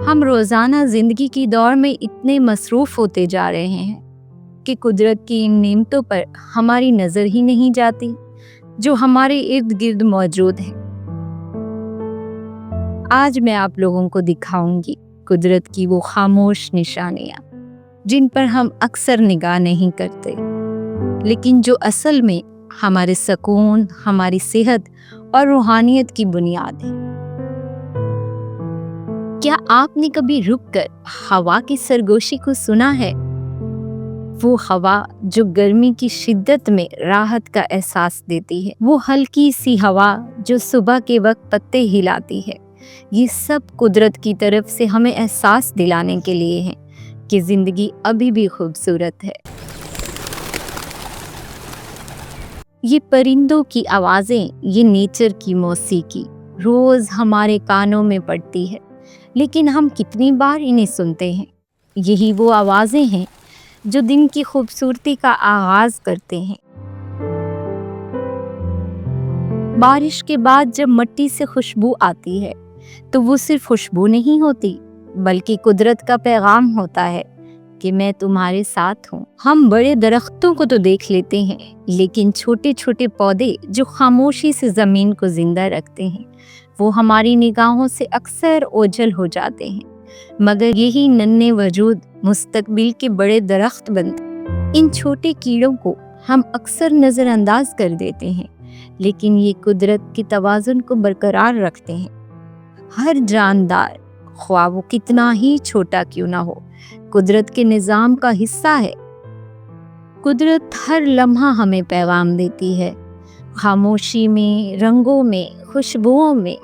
ہم روزانہ زندگی کی دور میں اتنے مصروف ہوتے جا رہے ہیں کہ قدرت کی ان نعمتوں پر ہماری نظر ہی نہیں جاتی جو ہمارے ارد گرد موجود ہیں۔ آج میں آپ لوگوں کو دکھاؤں گی قدرت کی وہ خاموش نشانیاں جن پر ہم اکثر نگاہ نہیں کرتے، لیکن جو اصل میں ہمارے سکون، ہماری صحت اور روحانیت کی بنیاد ہے۔ کیا آپ نے کبھی رک کر ہوا کی سرگوشی کو سنا ہے؟ وہ ہوا جو گرمی کی شدت میں راحت کا احساس دیتی ہے، وہ ہلکی سی ہوا جو صبح کے وقت پتے ہلاتی ہے، یہ سب قدرت کی طرف سے ہمیں احساس دلانے کے لیے ہے کہ زندگی ابھی بھی خوبصورت ہے۔ یہ پرندوں کی آوازیں، یہ نیچر کی موسیقی روز ہمارے کانوں میں پڑتی ہے، لیکن ہم کتنی بار انہیں سنتے ہیں؟ یہی وہ آوازیں ہیں جو دن کی خوبصورتی کا آغاز کرتے ہیں۔ بارش کے بعد جب مٹی سے خوشبو آتی ہے تو وہ صرف خوشبو نہیں ہوتی، بلکہ قدرت کا پیغام ہوتا ہے کہ میں تمہارے ساتھ ہوں۔ ہم بڑے درختوں کو تو دیکھ لیتے ہیں، لیکن چھوٹے چھوٹے پودے جو خاموشی سے زمین کو زندہ رکھتے ہیں، وہ ہماری نگاہوں سے اکثر اوجھل ہو جاتے ہیں، مگر یہی ننھے وجود مستقبل کے بڑے درخت بنتے ہیں۔ ان چھوٹے کیڑوں کو ہم اکثر نظر انداز کر دیتے ہیں، لیکن یہ قدرت کے توازن کو برقرار رکھتے ہیں۔ ہر جاندار، خواہ وہ کتنا ہی چھوٹا کیوں نہ ہو، قدرت کے نظام کا حصہ ہے۔ قدرت ہر لمحہ ہمیں پیغام دیتی ہے، خاموشی میں، رنگوں میں، خوشبوؤں میں۔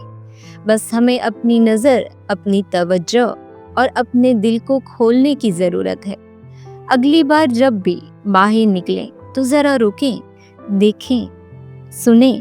بس ہمیں اپنی نظر، اپنی توجہ اور اپنے دل کو کھولنے کی ضرورت ہے۔ اگلی بار جب بھی باہر نکلیں تو ذرا رکیں، دیکھیں، سنیں